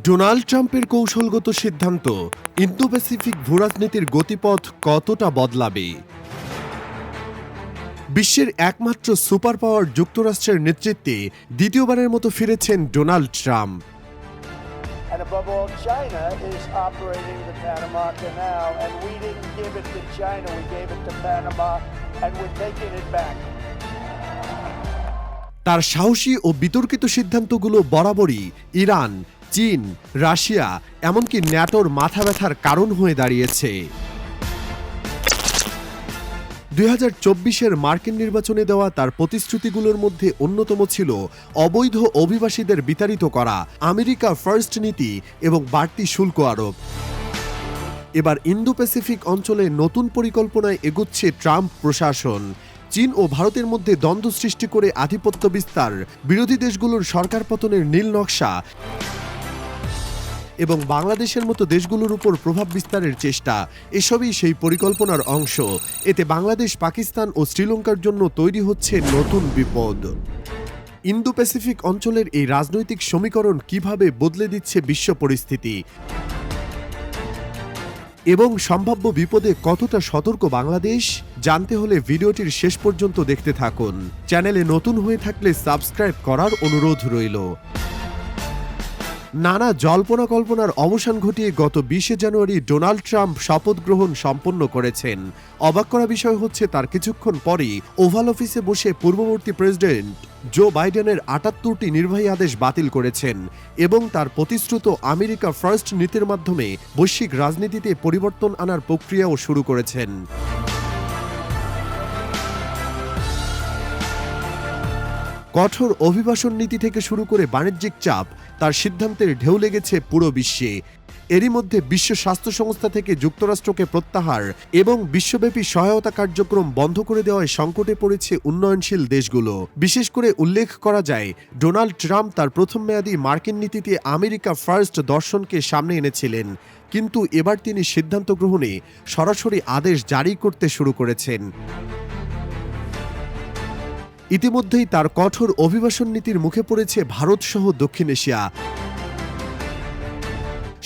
Donald ট্রাম্পের কৌশলগত সিদ্ধান্ত ইন্দো প্যাসিফিক ভূরাজনীতির গতিপথ কতটা বদলাবে? বিশ্বের একমাত্র সুপার পাওয়ার যুক্তরাষ্ট্রের নেতৃত্বে দ্বিতীয়বারের মতো ফিরেছেন Donald Trump. And above all, China is operating the Panama Canal, and we didn't give it to China, we gave it to Panama, and we're taking it back. তার সাহসী ও বিতর্কিত সিদ্ধান্তগুলো বরাবরই ইরান, চীন, রাশিয়া এমনকি ন্যাটোর মাথা ব্যথার কারণ হয়ে দাঁড়িয়েছে। 2024-এর মার্কিন নির্বাচনে দেওয়া তার প্রতিশ্রুতিগুলোর মধ্যে অন্যতম ছিল অবৈধ অভিবাসীদের বিতাড়িত করা, আমেরিকা ফার্স্ট নীতি এবং বাড়তি শুল্ক আরোপ। এবার ইন্দো প্যাসিফিক অঞ্চলে নতুন পরিকল্পনায় এগুচ্ছে ট্রাম্প প্রশাসন। চীন ও ভারতের মধ্যে দ্বন্দ্ব সৃষ্টি করে আধিপত্য বিস্তার, বিরোধী দেশগুলোর সরকার পতনের নীল নকশা এবং বাংলাদেশের মতো দেশগুলোর উপর প্রভাব বিস্তারের চেষ্টা, এসবই সেই পরিকল্পনার অংশ। এতে বাংলাদেশ, পাকিস্তান ও শ্রীলঙ্কার জন্য তৈরি হচ্ছে নতুন বিপদ। ইন্দো প্যাসিফিক অঞ্চলের এই রাজনৈতিক সমীকরণ কিভাবে বদলে দিচ্ছে বিশ্ব পরিস্থিতি এবং সম্ভাব্য বিপদে কতটা সতর্ক বাংলাদেশ, জানতে হলে ভিডিওটির শেষ পর্যন্ত দেখতে থাকুন। চ্যানেলে নতুন হয়ে থাকলে সাবস্ক্রাইব করার অনুরোধ রইল। নানা জল্পনা কল্পনার অবসান ঘটিয়ে গত 20শে জানুয়ারি ডোনাল্ড ট্রাম্প শপথ গ্রহণ সম্পন্ন করেছেন। অবাক করা বিষয় হচ্ছে তার কিছুক্ষণ পরেই ওভাল অফিসে বসে পূর্ববর্তী প্রেসিডেন্ট জো বাইডেনের 78টি নির্বাহী আদেশ বাতিল করেছেন এবং তার প্রতিশ্রুত আমেরিকা ফার্স্ট নীতির মাধ্যমে বৈশ্বিক রাজনীতিতে পরিবর্তন আনার প্রক্রিয়াও শুরু করেছেন। কঠোর অভিবাসন নীতি থেকে শুরু করে বাণিজ্যিক চাপ, তার সিদ্ধান্তের ঢেউ লেগেছে পুরো বিশ্বে। এরই মধ্যে বিশ্ব স্বাস্থ্য সংস্থা থেকে যুক্তরাষ্ট্রকে প্রত্যাহার এবং বিশ্বব্যাপী সহায়তা কার্যক্রম বন্ধ করে দেওয়ায় সংকটে পড়েছে উন্নয়নশীল দেশগুলো। বিশেষ করে উল্লেখ করা যায়, ডোনাল্ড ট্রাম্প তার প্রথম মেয়াদী মার্কিন নীতিতে আমেরিকা ফার্স্ট দর্শনকে সামনে এনেছিলেন, কিন্তু এবার তিনি সিদ্ধান্ত গ্রহণে সরাসরি আদেশ জারি করতে শুরু করেছেন। ইতিমধ্যেই তার কঠোর অভিবাসন নীতির মুখে পড়েছে ভারত সহ দক্ষিণ এশিয়া।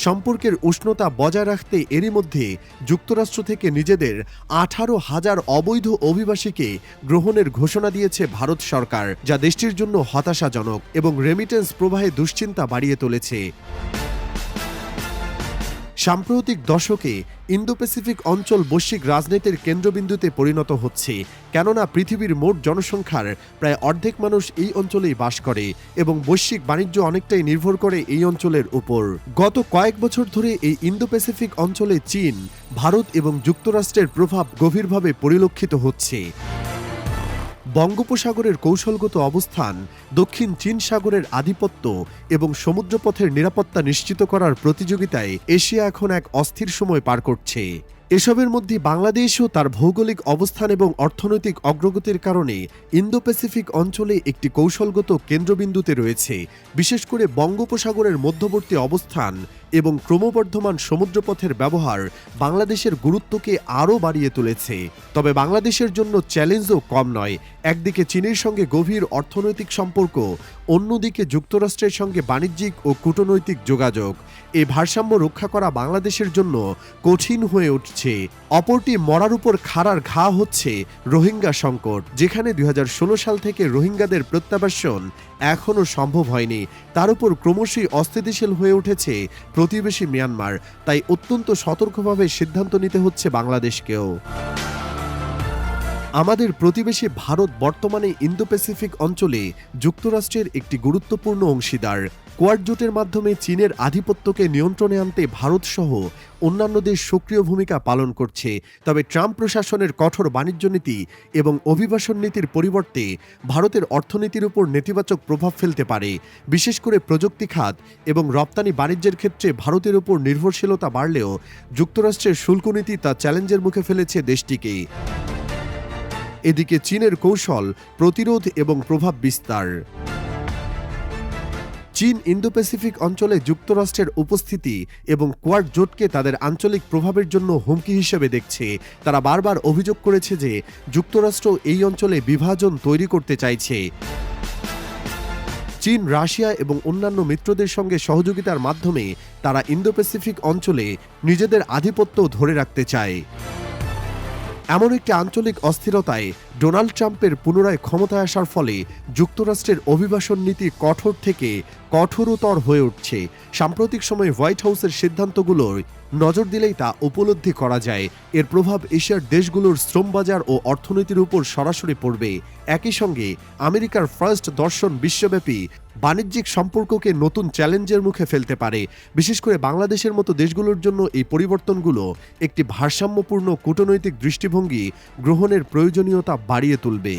সম্পর্কের উষ্ণতা বজায় রাখতে এরই মধ্যে যুক্তরাষ্ট্র থেকে নিজেদের 18,000 অবৈধ অভিবাসীকে গ্রহণের ঘোষণা দিয়েছে ভারত সরকার, যা দেশটির জন্য হতাশাজনক এবং রেমিটেন্স প্রবাহে দুশ্চিন্তা বাড়িয়ে তুলেছে। সাম্প্রতিক দশকে ইন্দো প্যাসিফিক অঞ্চল বৈশ্বিক রাজনীতির কেন্দ্রবিন্দুতে পরিণত হচ্ছে, কেননা পৃথিবীর মোট জনসংখ্যার প্রায় অর্ধেক মানুষ এই অঞ্চলেই বাস করে এবং বৈশ্বিক বাণিজ্য অনেকটাই নির্ভর করে এই অঞ্চলের উপর। গত কয়েক বছর ধরে এই ইন্দো প্যাসিফিক অঞ্চলে চীন, ভারত এবং যুক্তরাষ্ট্রের প্রভাব গভীরভাবে পরিলক্ষিত হচ্ছে। বঙ্গোপসাগরের কৌশলগত অবস্থান, দক্ষিণ চীন সাগরের আধিপত্য এবং সমুদ্রপথের নিরাপত্তা নিশ্চিত করার প্রতিযোগিতায় এশিয়া এখন এক অস্থির সময় পার করছে। এসবের মধ্যে বাংলাদেশও তার ভৌগোলিক অবস্থান এবং অর্থনৈতিক অগ্রগতির কারণে ইন্দো প্যাসিফিক অঞ্চলে একটি কৌশলগত কেন্দ্রবিন্দুতে রয়েছে। বিশেষ করে বঙ্গোপসাগরের মধ্যবর্তী অবস্থান এবং ক্রমবর্ধমান সমুদ্রপথের ব্যবহার বাংলাদেশের গুরুত্বকে আরও বাড়িয়ে তুলেছে। তবে বাংলাদেশের জন্য চ্যালেঞ্জও কম নয়। একদিকে চীনের সঙ্গে গভীর অর্থনৈতিক সম্পর্ক, অন্যদিকে যুক্তরাষ্ট্রের সঙ্গে বাণিজ্যিক ও কূটনৈতিক যোগাযোগ। এই ভারসাম্য রক্ষা করা বাংলাদেশের জন্য কঠিন হয়ে উঠছে। অপরটি মরার উপর খাড়ার ঘা হচ্ছে রোহিঙ্গা সংকট, যেখানে 2016 সাল থেকে রোহিঙ্গাদের প্রত্যাবাসন এখনও সম্ভব হয়নি। তার উপর ক্রমশই অস্থিতিশীল হয়ে উঠেছে প্রতিবেশী মিয়ানমার। তাই অত্যন্ত সতর্কভাবে সিদ্ধান্ত নিতে হচ্ছে বাংলাদেশকেও। আমাদের প্রতিবেশী ভারত বর্তমানে ইন্দো প্যাসিফিক অঞ্চলে যুক্তরাষ্ট্রের একটি গুরুত্বপূর্ণ অংশীদার। কোয়াড জোটের মাধ্যমে চীনের আধিপত্যকে নিয়ন্ত্রণে আনতে ভারত সহ অন্যান্য দেশ সক্রিয় ভূমিকা পালন করছে। তবে ট্রাম্প প্রশাসনের কঠোর বাণিজ্য নীতি এবং অভিবাসন নীতির পরিবর্তে ভারতের অর্থনীতির উপর নেতিবাচক প্রভাব ফেলতে পারে। বিশেষ করে প্রযুক্তি খাত এবং রপ্তানি বাণিজ্যের ক্ষেত্রে ভারতের উপর নির্ভরশীলতা বাড়লেও যুক্তরাষ্ট্রের শুল্ক নীতি তা চ্যালেঞ্জের মুখে ফেলেছে দেশটিকে। এদিকে চীনের কৌশল, প্রতিরোধ এবং প্রভাব বিস্তার। চীন ইন্দো প্যাসিফিক অঞ্চলে যুক্তরাষ্ট্রের উপস্থিতি এবং কোয়াড জোটকে তাদের আঞ্চলিক প্রভাবের জন্য হুমকি হিসেবে দেখছে। তারা বারবার অভিযোগ করেছে যে যুক্তরাষ্ট্র এই অঞ্চলে বিভাজন তৈরি করতে চাইছে। চীন, রাশিয়া এবং অন্যান্য মিত্রদের সঙ্গে সহযোগিতার মাধ্যমে তারা ইন্দো প্যাসিফিক অঞ্চলে নিজেদের আধিপত্য ধরে রাখতে চায়। এমন একটি আঞ্চলিক অস্থিরতায় ডোনাল্ড ট্রাম্পের পুনরায় ক্ষমতায় আসার ফলে যুক্তরাষ্ট্রের অভিবাসন নীতি কঠোর থেকে কঠোরতর হয়ে উঠছে। সাম্প্রতিক সময়ে হোয়াইট হাউসের সিদ্ধান্তগুলোর নজর দিলেই তা উপলব্ধি করা যায়। এর প্রভাব এশিয়ার দেশগুলোর শ্রমবাজার ও অর্থনীতির উপর সরাসরি পড়বে। একই সঙ্গে আমেরিকার ফার্স্ট দর্শন বিশ্বব্যাপী বাণিজ্যিক সম্পর্ককে নতুন চ্যালেঞ্জের মুখে ফেলতে পারে। বিশেষ করে বাংলাদেশের মতো দেশগুলোর জন্য এই পরিবর্তনগুলো একটি ভারসাম্যপূর্ণ কূটনৈতিক দৃষ্টিভঙ্গি গ্রহণের প্রয়োজনীয়তা বাড়িয়ে তুলবে।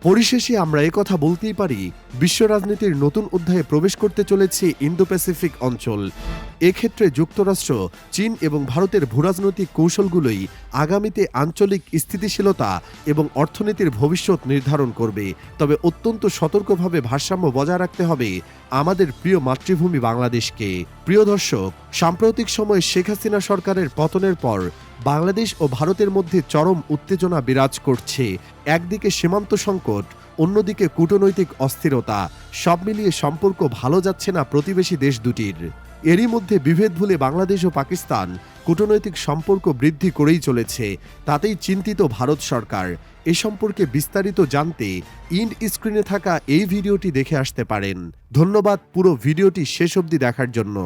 পরিশেষে আমরা একথা বলতেই পারি, বিশ্ব রাজনীতির নতুন অধ্যায়ে প্রবেশ করতে চলেছে ইন্দো প্যাসিফিক অঞ্চল। এক্ষেত্রে যুক্তরাষ্ট্র, চীন এবং ভারতের ভূরাজনৈতিক কৌশলগুলোই আগামীতে আঞ্চলিক স্থিতিশীলতা এবং অর্থনীতির ভবিষ্যৎ নির্ধারণ করবে। তবে অত্যন্ত সতর্কভাবে ভারসাম্য বজায় রাখতে হবে আমাদের প্রিয় মাতৃভূমি বাংলাদেশকে। প্রিয় দর্শক, সাম্প্রতিক সময়ে শেখ হাসিনা সরকারের পতনের পর বাংলাদেশ ও ভারতের মধ্যে চরম উত্তেজনা বিরাজ করছে। একদিকে সীমান্ত সংকট, অন্যদিকে কূটনৈতিক অস্থিরতা, সব মিলিয়ে সম্পর্ক ভালো যাচ্ছে না প্রতিবেশী দেশ দুটির। এরই মধ্যে বিভেদ ভুলে বাংলাদেশ ও পাকিস্তান কূটনৈতিক সম্পর্ক বৃদ্ধি করেই চলেছে। তাতেই চিন্তিত ভারত সরকার। এ সম্পর্কে বিস্তারিত জানতে ইন্ড স্ক্রিনে থাকা এই ভিডিওটি দেখে আসতে পারেন। ধন্যবাদ পুরো ভিডিওটি শেষ অবধি দেখার জন্য।